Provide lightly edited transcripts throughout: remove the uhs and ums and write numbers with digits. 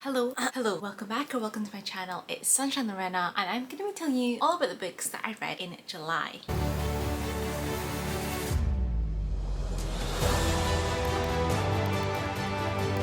Hello, welcome back or welcome to my channel. It's Sunshine Lorena and I'm going to be telling you all about the books that I read in July.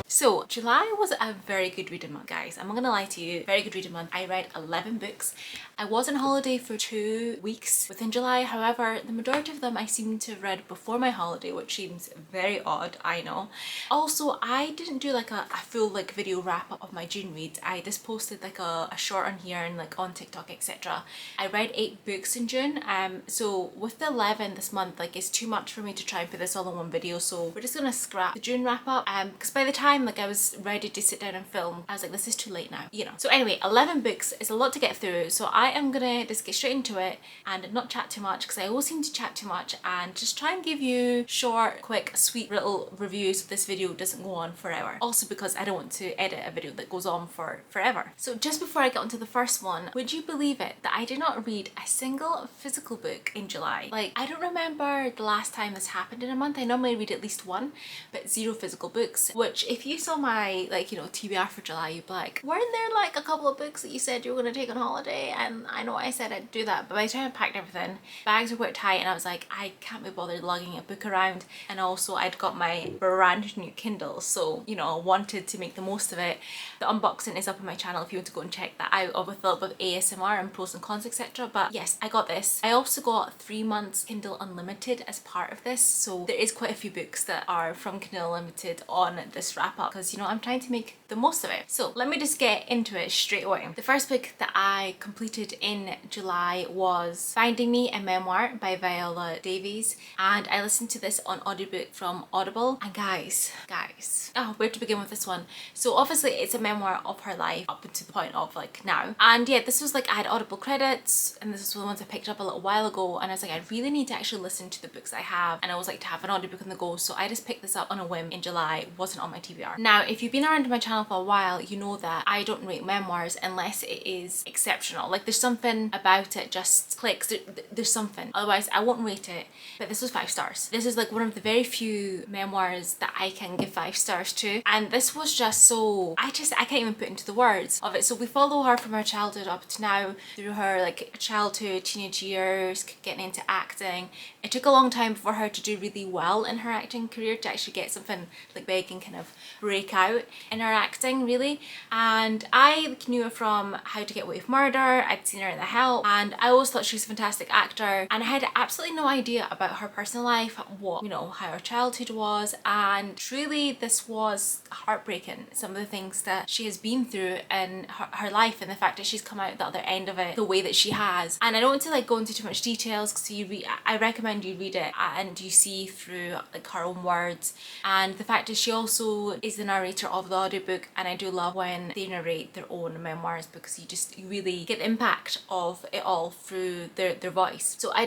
So July was a very good reading month, guys. I'm not gonna lie to you, very good reading month. I read 11 books. I was on holiday for 2 weeks within July. However, the majority of them I seem to have read before my holiday, which seems very odd, I know. Also, I didn't do like a full video wrap up of my June reads. I just posted like a short on here and like on TikTok, etc. I read 8 books in June. So with the 11 this month, it's too much for me to try and put this all in one video. So we're just gonna scrap the June wrap up. Because by the time I was ready to sit down and film, I was like, this is too late now, you know. So anyway, 11 books is a lot to get through, so I am gonna just get straight into it and not chat too much, because I always seem to chat too much, and just try and give you short, quick, sweet little reviews so this video doesn't go on forever. Also because I don't want to edit a video that goes on for forever. So just before I get onto the first one, would you believe it that I did not read a single physical book in July? I don't remember the last time this happened in a month. I normally read at least one, but 0 physical books, which if you saw my TBR for July, you'd be like, weren't there a couple of books that you said you were going to take on holiday? And I know I said I'd do that, but by the time I packed everything, bags were quite tight and I was like, I can't be bothered lugging a book around. And also I'd got my brand new Kindle, so I wanted to make the most of it. The unboxing is up on my channel if you want to go and check that out, with a little bit of ASMR and pros and cons, etc. But yes, I got this. I also got 3 months Kindle Unlimited as part of this, so there is quite a few books that are from Kindle Unlimited on this wrap up, because I'm trying to make the most of it. So let me just get into it straight away. The first book that I completed in July was Finding Me, a Memoir by Viola Davies, and I listened to this on audiobook from Audible. And guys, where to begin with this one? So obviously it's a memoir of her life up until the point of now, and yeah, this was I had Audible credits, and this was the ones I picked up a little while ago, and I was like, I really need to actually listen to the books I have, and I was like to have an audiobook on the go, so I just picked this up on a whim in July. It wasn't on my TBR. Now, if you've been around my channel for a while, you know that I don't rate memoirs unless it is exceptional. There's something about it just clicks. There's something. Otherwise, I won't rate it. But this was 5 stars. This is one of the very few memoirs that I can give 5 stars to. And this was just so, I can't even put into the words of it. So we follow her from her childhood up to now, through her childhood, teenage years, getting into acting. It took a long time for her to do really well in her acting career, to actually get something big and kind of break out in her acting, really. And I knew her from How to Get Away with Murder. I'd seen her in The Help, and I always thought she was a fantastic actor, and I had absolutely no idea about her personal life, what how her childhood was. And truly this was heartbreaking, some of the things that she has been through in her life, and the fact that she's come out the other end of it the way that she has. And I don't want to go into too much details, because I recommend you read it and you see through her own words. And the fact is, she also is the narrator of the audiobook, and I do love when they narrate their own memoirs, because you really get the impact of it all through their voice. So I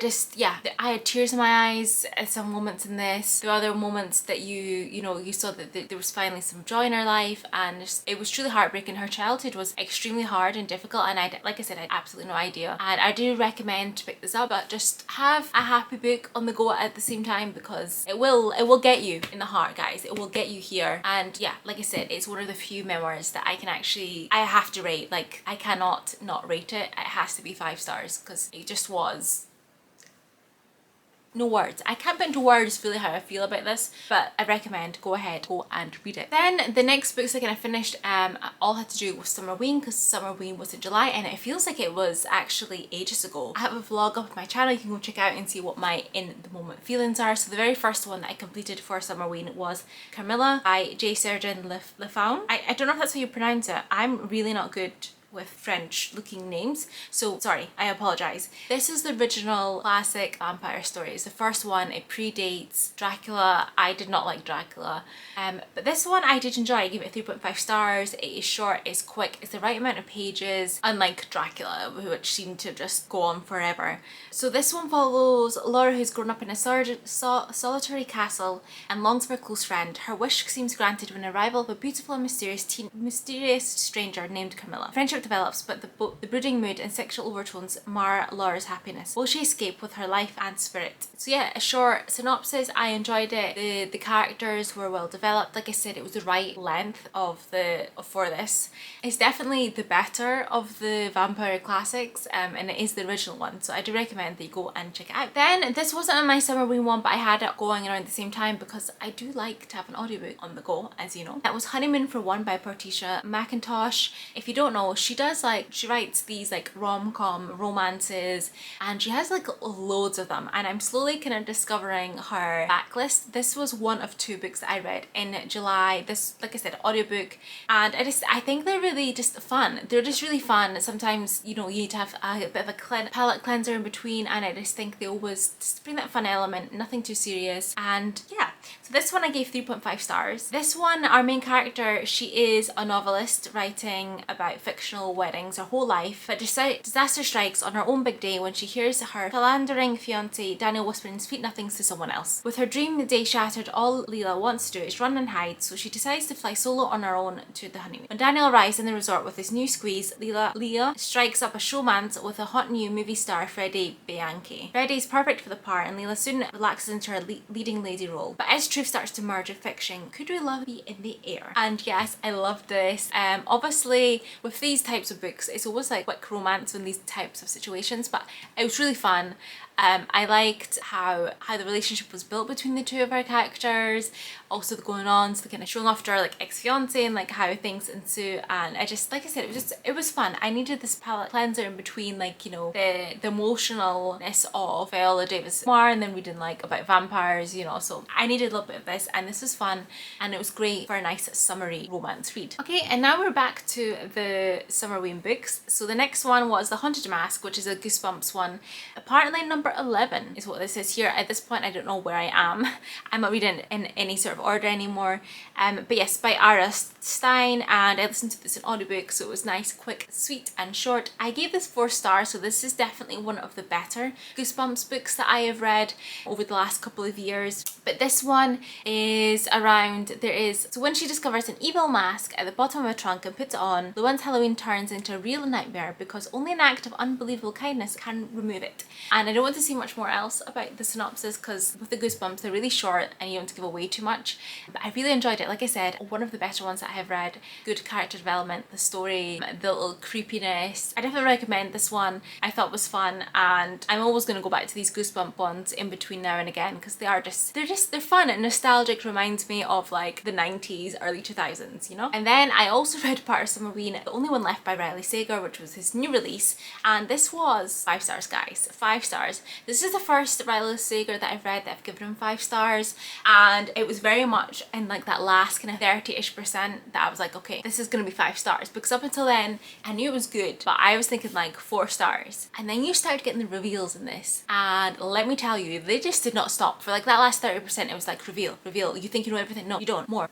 had tears in my eyes at some moments in this. There were other moments that you saw that there was finally some joy in her life, and it was truly heartbreaking. Her childhood was extremely hard and difficult, and like I said, I had absolutely no idea. And I do recommend to pick this up, but just have a happy book on the go at the same time, because it will get you in the heart, guys. It will get you here. And yeah, like I said, it's one of the few memoirs that I have to rate. I cannot not rate it. It has to be 5 stars, because it just was. No words. I can't put into words really how I feel about this, but I recommend go and read it. Then the next books I finished all had to do with Summerween, because Summerween was in July, and it feels like it was actually ages ago. I have a vlog up on my channel you can go check out and see what my in the moment feelings are. So the very first one that I completed for Summerween was Carmilla by J. Sergeant Lefaume. I don't know if that's how you pronounce it. I'm really not good with French looking names, so sorry, I apologize. This is the original classic vampire story. It's the first one. It predates Dracula. I did not like Dracula, but this one I did enjoy. I gave it 3.5 stars. It is short, it's quick, it's the right amount of pages, unlike Dracula, which seemed to just go on forever. So this one follows Laura, who's grown up in a solitary castle and longs for a close friend. Her wish seems granted when the arrival of a beautiful and mysterious stranger named Camilla. Friendship develops, but the brooding mood and sexual overtones mar Laura's happiness. Will she escape with her life and spirit? So yeah, a short synopsis. I enjoyed it. The characters were well developed. Like I said, it was the right length for this. It's definitely the better of the vampire classics, and it is the original one, so I do recommend that you go and check it out. Then this wasn't on my summerween one, but I had it going around the same time because I do like to have an audiobook on the go, as you know. That was Honeymoon for One by Portia McIntosh. If you don't know, she writes these like rom-com romances, and she has like loads of them, and I'm slowly kind of discovering her backlist. This was one of 2 books that I read in July. This, like I said, audiobook, and I think they're really just fun. They're just really fun. Sometimes, you know, you need to have a bit of a palette cleanser in between, and I just think they always just bring that fun element, nothing too serious. And yeah, so this one I gave 3.5 stars. This one, our main character, she is a novelist writing about fictional weddings her whole life, but disaster strikes on her own big day when she hears her philandering fiance Daniel whispering sweet nothings to someone else. With her dream day shattered, all Leela wants to do is run and hide, so she decides to fly solo on her own to the honeymoon. When Daniel arrives in the resort with his new squeeze, Leah strikes up a showmance with a hot new movie star, Freddie Bianchi. Freddie's perfect for the part, and Leela soon relaxes into her leading lady role. But as truth starts to merge with fiction, could real love be in the air? And yes, I love this. Obviously, with these types of books, it's always like quick romance in these types of situations, but it was really fun. I liked how the relationship was built between the 2 of our characters, also the going on, so kind of showing off to our like ex-fiance and like how things ensue. And I just, like I said, it was fun. I needed this palette cleanser in between, like, you know, the emotionalness of Viola Davis Moore and then reading like about vampires, you know, so I needed a little bit of this, and this was fun, and it was great for a nice summery romance read. Okay, and now we're back to the summerween books. So the next one was The Haunted Mask, which is a Goosebumps one. Apparently number 11 is what this is here. At this point, I don't know where I am. I'm not reading in any sort of order anymore. But yes, by Ara Stein, and I listened to this in audiobook, so it was nice, quick, sweet and short. I gave this 4 stars, so this is definitely one of the better Goosebumps books that I have read over the last couple of years. But this one is around, so when she discovers an evil mask at the bottom of a trunk and puts it on, Luan's Halloween turns into a real nightmare because only an act of unbelievable kindness can remove it. And I don't want to see much more else about the synopsis because with the Goosebumps, they're really short and you don't want to give away too much. But I really enjoyed it. Like I said, one of the better ones that I have read. Good character development, the story, the little creepiness. I definitely recommend this one. I thought it was fun, and I'm always going to go back to these Goosebump ones in between now and again because they're fun and nostalgic. Reminds me of like the 90s, early 2000s, you know. And then I also read part of Summerween, The Only One Left by Riley Sager, which was his new release, and this was 5 stars, guys. 5 stars. This is the first Riley Sager that I've read that I've given him 5 stars, and it was very much in like that last kind of 30-ish% that I was like, okay, this is gonna be 5 stars, because up until then I knew it was good, but I was thinking like 4 stars. And then you start getting the reveals in this, and let me tell you, they just did not stop. For like that last 30%, it was like reveal, you think you know everything, no you don't, more,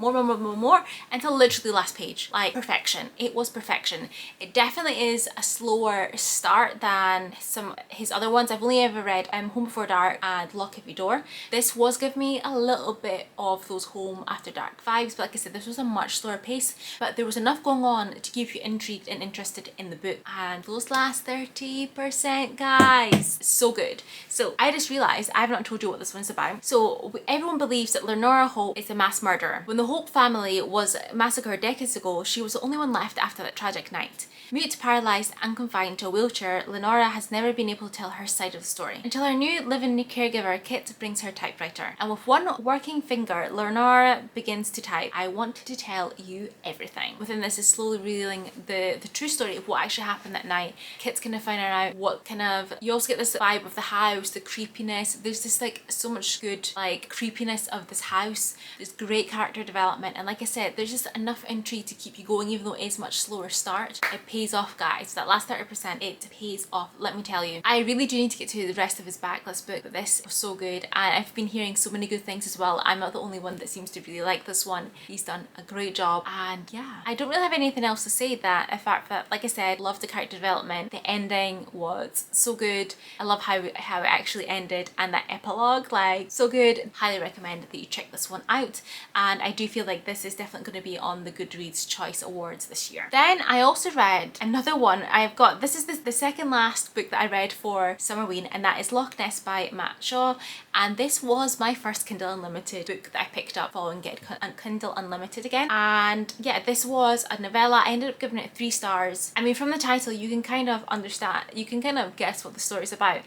until literally the last page. Like perfection. It was perfection. It definitely is a slower start than some his other ones. I've only ever read Home Before Dark and Lock Every Door. This was giving me a little bit of those Home After Dark vibes, but like I said, this was a much slower pace, but there was enough going on to keep you intrigued and interested in the book. And those last 30%, guys, so good. So I just realized I have not told you what this one's about. So everyone believes that Lenora Hope is a mass murderer. When the Hope family was massacred decades ago, she was the only one left after that tragic night. Mute, paralysed and confined to a wheelchair, Lenora has never been able to tell her side of the story. Until her new live-in caregiver, Kit, brings her typewriter. And with one working finger, Lenora begins to type, "I want to tell you everything." Within this is slowly revealing the true story of what actually happened that night. Kit's kind of finding out what kind of, you also get this vibe of the house, the creepiness. There's just like so much good like creepiness of this house. There's great character development, and like I said, there's just enough intrigue to keep you going even though it is much slower start. It pays off, guys. That last 30%, it pays off, let me tell you. I really do need to get to the rest of his backlist book, but this was so good, and I've been hearing so many good things as well. I'm not the only one that seems to really like this one. He's done a great job, and yeah, I don't really have anything else to say. That the fact that, like I said, love the character development. The ending was so good. I love how it actually ended, and that epilogue, like, so good. Highly recommend that you check this one out, and I do feel like this is definitely going to be on the Goodreads Choice Awards this year. Then I also read another one. I've got, this is the second last book that I read for Summerween, and that is Loch Ness by Matt Shaw, and this was my first Kindle Unlimited book that I picked up following getting Kindle Unlimited again. And yeah, this was a novella. I ended up giving it 3 stars. I mean, from the title you can kind of understand, you can kind of guess what the story's about.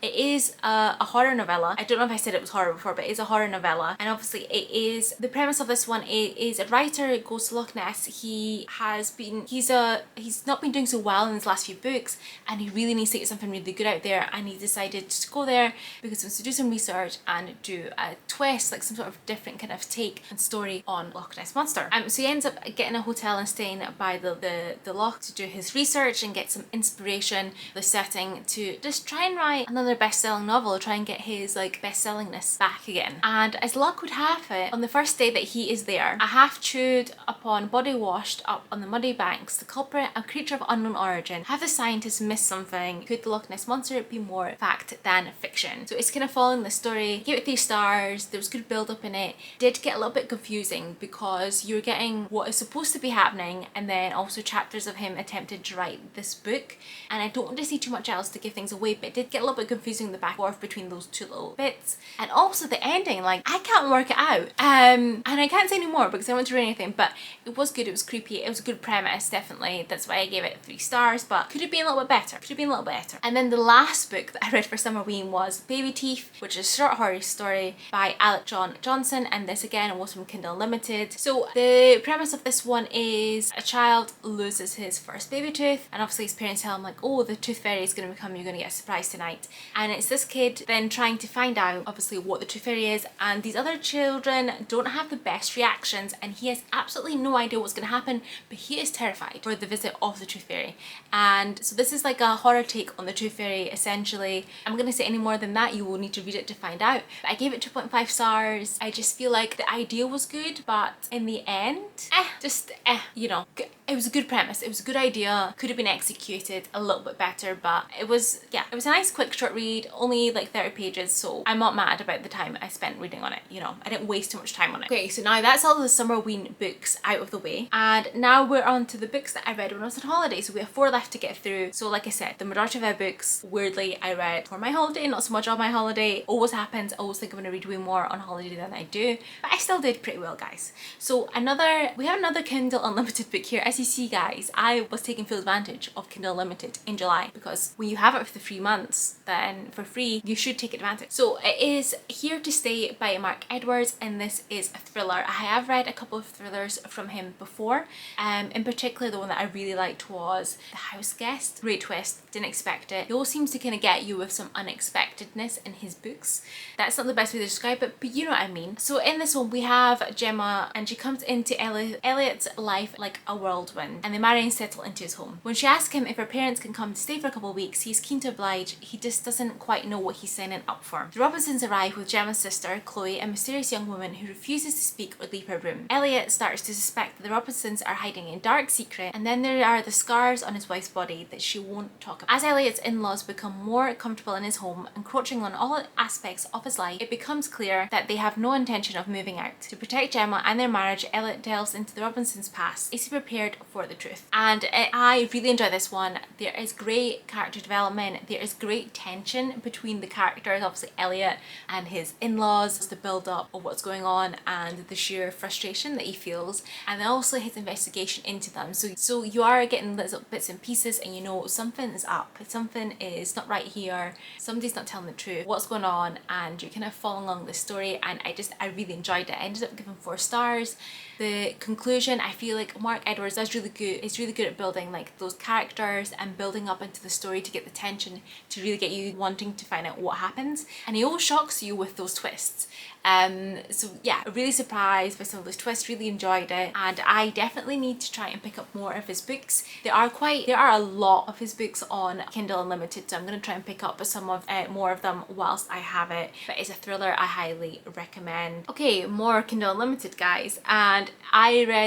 It is a horror novella. I don't know if I said it was horror before, but it is a horror novella. And obviously it is, the premise of this one is a writer goes to Loch Ness. He's not been doing so well in his last few books, and he really needs to get something really good out there, and he decided to go there because he wants to do some research and do a twist, like some sort of different kind of take and story on Loch Ness Monster. So he ends up getting a hotel and staying by the loch to do his research and get some inspiration, the setting, to just try and write another best-selling novel, try and get his like best-sellingness back again. And as luck would have it, on the first day that he is there, a half-chewed upon body washed up on the muddy banks, the culprit, a creature of unknown origin. Have the scientists missed something? Could the Loch Ness Monster be more fact than fiction? So it's kind of following the story. Give it 3 stars. There was good build-up in it. Did get a little bit confusing because you're getting what is supposed to be happening, and then also chapters of him attempting to write this book. And I don't want to see too much else to give things away, but it did get a little bit confusing, the back and forth between those 2 little bits. And also the ending, like, I can't work it out. And I can't say any more because I don't want to ruin anything, but it was good, it was creepy, it was a good premise, definitely. That's why I gave it 3 stars, but could have been a little bit better. Could have been a little better. And then the last book that I read for Summerween was Baby Teeth, which is a short horror story by Alec John Johnson, and this again was from Kindle Unlimited. So the premise of this one is a child loses his first baby tooth, and obviously his parents tell him like, oh, the tooth fairy is going to come, you're going to get a surprise tonight. And it's this kid then trying to find out obviously what the tooth fairy is, and these other children don't have the best reactions, and he has absolutely no idea what's going to happen, but he is terrified for the visit of the tooth fairy. And so this is like a horror take on the tooth fairy, essentially. I'm going to say any more than that, you will need to read it to find out. But I gave it 2.5 stars. I just feel like the idea was good, but in the end, you know, it was a good premise, it was a good idea, could have been executed a little bit better, but it was a nice quick short read, only like 30 pages, so I'm not mad about the time I spent reading on it, you know, I didn't waste too much time on it. Okay, so now that's all the Summerween books out of the way, and now we're on to the books that I read when I was on holiday. So we have 4 left to get through. So like I said, the majority of our books, weirdly, I read for my holiday, not so much on my holiday. Always happens, I always think I'm going to read way more on holiday than I do, but I still did pretty well, guys. So we have another Kindle Unlimited book here. As you see, guys, I was taking full advantage of Kindle Unlimited in July, because when you have it for the 3 months, then for free, you should take advantage. So it is Here to Stay by Mark Edwards, and this is a thriller. I have read a couple of thrillers from him before. In particular, the one that I really liked was The House Guest. Great twist, didn't expect it. He always seems to kind of get you with some unexpectedness in his books. That's not the best way to describe it, but you know what I mean. So in this one, we have Gemma, and she comes into Elliot's life like a whirlwind, and they marry and settle into his home. When she asks him if her parents can come to stay for a couple of weeks, he's keen to oblige. He just doesn't quite know what he's signing up for. The Robinsons arrive with Gemma's sister, Chloe, a mysterious young woman who refuses to speak or leave her room. Elliot starts to suspect that the Robinsons are hiding a dark secret, and then there are the scars on his wife's body that she won't talk about. As Elliot's in-laws become more comfortable in his home, encroaching on all aspects of his life, it becomes clear that they have no intention of moving out. To protect Gemma and their marriage, Elliot delves into the Robinsons' past. Is he prepared for the truth? And I really enjoy this one. There is great character development, there is great tension between the characters, obviously Elliot and his in-laws, the build-up of what's going on and the sheer frustration that he feels, and then also his investigation into them. So you are getting little bits and pieces, and you know something is up, something is not right here, somebody's not telling the truth, what's going on, and you're kind of following along the story, and I really enjoyed it. I ended up giving 4 stars. The conclusion, I feel like Mark Edwards is really good at building like those characters and building up into the story to get the tension, to really get you really wanting to find out what happens, and he always shocks you with those twists. So yeah, really surprised by some of those twists, really enjoyed it, and I definitely need to try and pick up more of his books. There are a lot of his books on Kindle Unlimited, so I'm going to try and pick up some of more of them whilst I have it, but it's a thriller I highly recommend. Okay, more Kindle Unlimited, guys, and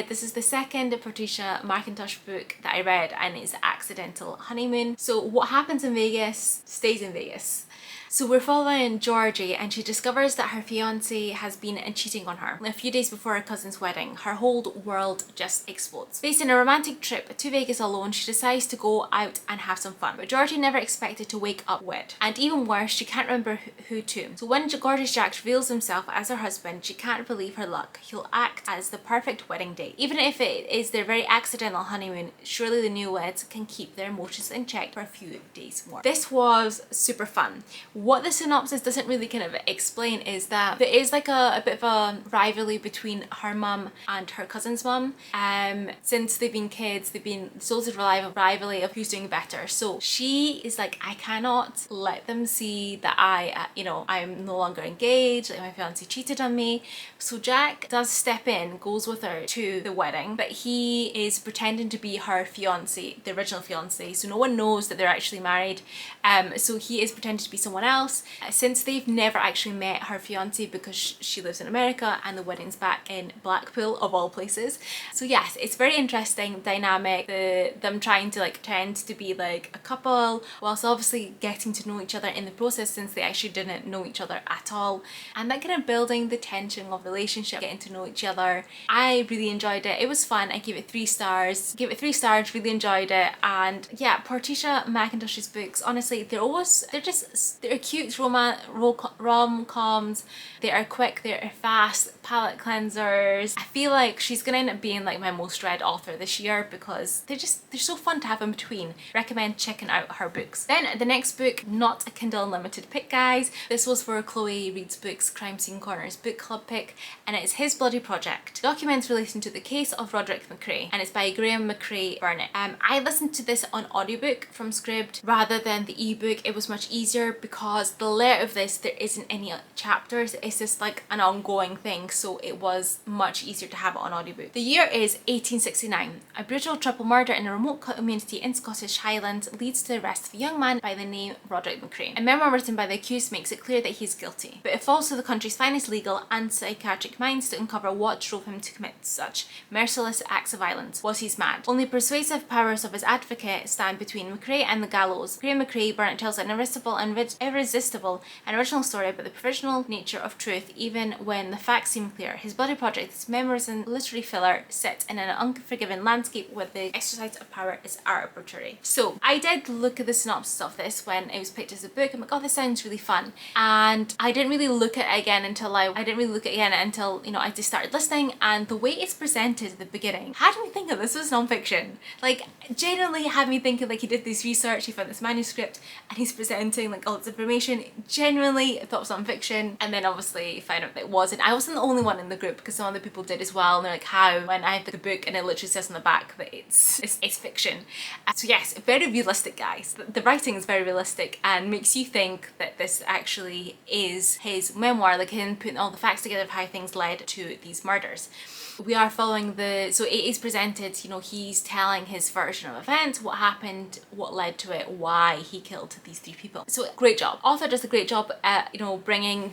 this is the second Patricia McIntosh book that I read, and it's Accidental Honeymoon. So what happens in Vegas stays in Vegas. So we're following Georgie, and she discovers that her fiance has been cheating on her. A few days before her cousin's wedding, her whole world just explodes. Facing a romantic trip to Vegas alone, she decides to go out and have some fun. But Georgie never expected to wake up wed. And even worse, she can't remember who to. So when Gorgeous Jack reveals himself as her husband, she can't believe her luck. He'll act as the perfect wedding date. Even if it is their very accidental honeymoon, surely the newlyweds can keep their emotions in check for a few days more. This was super fun. What the synopsis doesn't really kind of explain is that there is like a bit of a rivalry between her mum and her cousin's mum. Since they've been kids, they've been sold a rivalry of who's doing better. So she is like, I cannot let them see that I'm no longer engaged, like my fiance cheated on me. So Jack does step in, goes with her to the wedding, but he is pretending to be her fiance, the original fiance, so no one knows that they're actually married. So he is pretending to be someone else, since they've never actually met her fiance because she lives in America and the wedding's back in Blackpool of all places. So yes, it's very interesting dynamic, them trying to like pretend to be like a couple whilst obviously getting to know each other in the process, since they actually didn't know each other at all, and that kind of building the tension of relationship, getting to know each other. I really enjoyed it. It was fun. I gave it 3 stars. Really enjoyed it. And yeah, Patricia McIntosh's books, honestly, they're cute rom-coms. They are quick, they are fast, palette cleansers. I feel like she's gonna end up being like my most read author this year because they're so fun to have in between. Recommend checking out her books. Then the next book, not a Kindle Unlimited pick, guys. This was for Chloe Reads Books Crime Scene Corner's book club pick, and it's His Bloody Project. Documents relating to the case of Roderick McRae, and it's by Graham McRae Burnett. I listened to this on audiobook from Scribd rather than the ebook. It was much easier because the layout of this, there isn't any chapters, it's just like an ongoing thing, so it was much easier to have it on audiobook. The year is 1869. A brutal triple murder in a remote community in Scottish Highlands leads to the arrest of a young man by the name Roderick McRae. A memoir written by the accused makes it clear that he's guilty, but it falls to the country's finest legal and psychiatric minds to uncover what drove him to commit such merciless acts of violence. Was he mad? Only persuasive powers of his advocate stand between McRae and the gallows. Graham McRae Burnett tells an irresistible and original story about the provisional nature of truth, even when the facts seem clear. His Bloody Project is memories and literary filler set in an unforgiving landscape where the exercise of power is arbitrary. So I did look at the synopsis of this when it was picked as a book. I'm like, oh, this sounds really fun, and I didn't really look at it again until I just started listening. And the way it's presented at the beginning had me thinking this was non-fiction. Like, genuinely had me thinking like he did this research, he found this manuscript, and he's presenting like all this information. Genuinely thought it was non-fiction, and then obviously found out that it wasn't. I wasn't the only one in the group because some other people did as well, and they're like, how? When I have the book and it literally says on the back that it's fiction. So yes, very realistic, guys. The writing is very realistic and makes you think that this actually is his memoir, like him putting all the facts together of how things led to these murders. We are following so it is presented, he's telling his version of events, what happened, what led to it, why he killed these 3 people. So great job. Author does a great job at,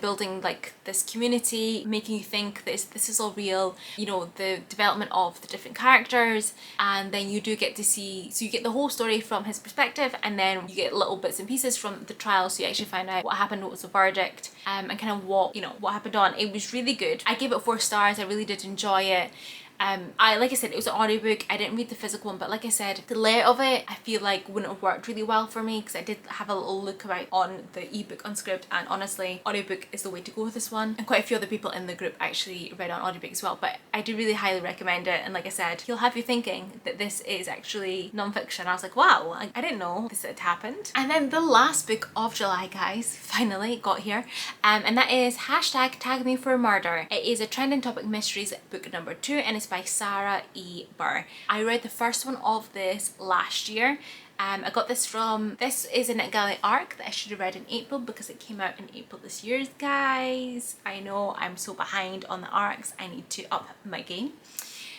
building like this community, making you think this is all real, the development of the different characters, and then you do get to see, so you get the whole story from his perspective, and then you get little bits and pieces from the trial, so you actually find out what happened, what was the verdict, and kind of what happened on. It was really good. I gave it 4 stars. I really did enjoy it. Like I said, it was an audiobook. I didn't read the physical one, but like I said, the layout of it I feel like wouldn't have worked really well for me because I did have a little look about on the ebook on Scribd, and honestly audiobook is the way to go with this one. And quite a few other people in the group actually read on audiobook as well, but I do really highly recommend it. And like I said, he'll have you thinking that this is actually non-fiction. I was like, wow, I didn't know this had happened. And then the last book of July, guys, finally got here, and that is #TagMeForMurder. It is a trending topic mysteries book number 2, and it's by Sarah E. Burr. I read the first one of this last year. I got this from, this is a NetGalley arc that I should have read in April because it came out in April this year, guys. I know I'm so behind on the arcs, I need to up my game.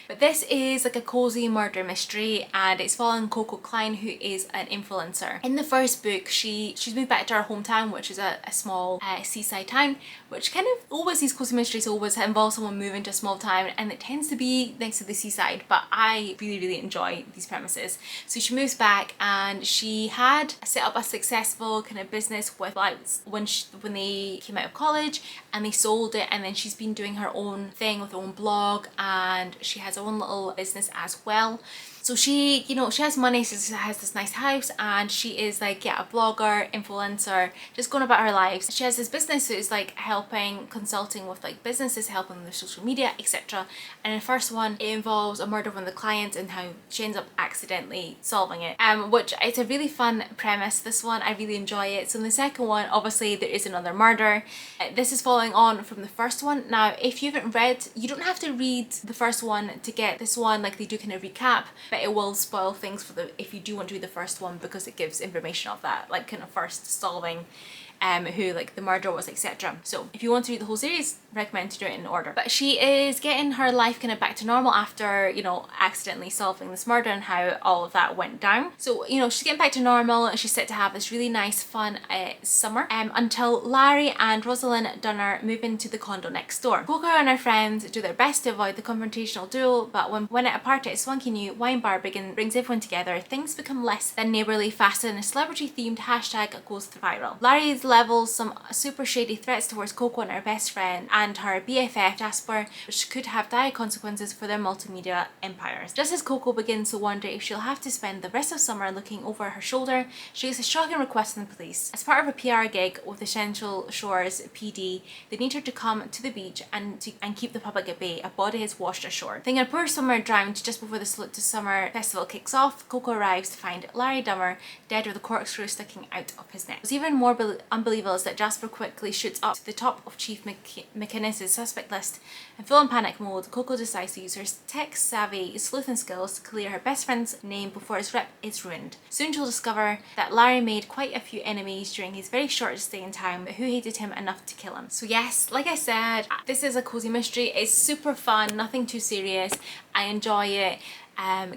But this is like a cozy murder mystery, and it's following Coco Klein, who is an influencer. In the first book, she's moved back to her hometown, which is a small seaside town, which kind of always, these cozy mysteries always involve someone moving to a small town, and it tends to be next to the seaside, but I really enjoy these premises. So she moves back, and she had set up a successful kind of business with like when they came out of college, and they sold it, and then she's been doing her own thing with her own blog, and she has her own little business as well. So she, you know, she has money, so she has this nice house, and she is like, yeah, a blogger, influencer, just going about her life. She has this business that is like helping, consulting with like businesses, helping with their social media, etc. And in the first one, it involves a murder of one of the clients and how she ends up accidentally solving it. Which it's a really fun premise, this one, I really enjoy it. So in the second one, obviously there is another murder. This is following on from the first one. Now, if you haven't read, you don't have to read the first one to get this one, like they do kind of recap, but it will spoil things for the, if you do want to read the first one, because it gives information of that, like kind of first solving who like the murderer was, etc. So if you want to read the whole series, recommend to do it in order. But she is getting her life kind of back to normal after, you know, accidentally solving this murder and how all of that went down. So, you know, she's getting back to normal, and she's set to have this really nice fun summer until Larry and Rosalind Dunner move into the condo next door. Coco and her friends do their best to avoid the confrontational duel, but when at a party at a swanky new wine bar brings everyone together, things become less than neighbourly, faster than a celebrity themed hashtag goes viral. Larry's levels some super shady threats towards Coco and her best friend and her BFF Jasper, which could have dire consequences for their multimedia empires. Just as Coco begins to wonder if she'll have to spend the rest of summer looking over her shoulder, she gets a shocking request from the police. As part of a PR gig with the Central Shores PD, they need her to come to the beach and keep the public at bay. A body has washed ashore. Thinking a poor swimmer drowned just before the summer festival kicks off, Coco arrives to find Larry Dummer dead with a corkscrew sticking out of his neck. What's even more unbelievable is that Jasper quickly shoots up to the top of Chief McInnes's suspect list. In full on panic mode, Coco decides to use her tech-savvy sleuthing skills to clear her best friend's name before his rep is ruined. Soon she'll discover that Larry made quite a few enemies during his very short stay in town, but who hated him enough to kill him. So yes, like I said, this is a cozy mystery. It's super fun, nothing too serious. I enjoy it.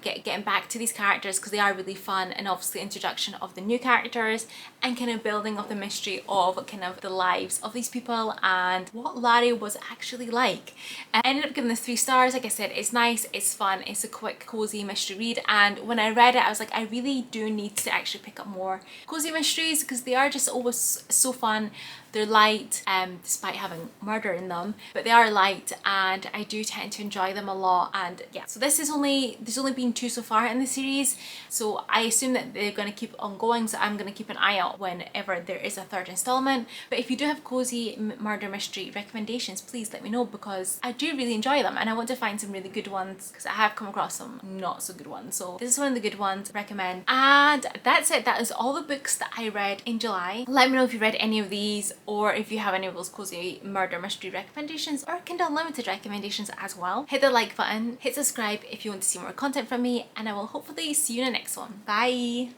Getting back to these characters because they are really fun, and obviously introduction of the new characters and kind of building of the mystery of kind of the lives of these people and what Larry was actually like. I ended up giving this 3 stars. Like I said, it's nice, it's fun, it's a quick cozy mystery read, and when I read it I was like, I really do need to actually pick up more cozy mysteries because they are just always so fun. They're light, despite having murder in them, but they are light and I do tend to enjoy them a lot. And yeah, so there's only been 2 so far in the series, so I assume that they're going to keep on going, so I'm going to keep an eye out whenever there is a 3rd installment. But if you do have cozy murder mystery recommendations, please let me know, because I do really enjoy them and I want to find some really good ones because I have come across some not so good ones. So this is one of the good ones, recommend. And that's it. That is all the books that I read in July. Let me know if you read any of these, or if you have any of those cozy murder mystery recommendations or Kindle Unlimited recommendations as well. Hit the like button, hit subscribe if you want to see more content from me, and I will hopefully see you in the next one. Bye!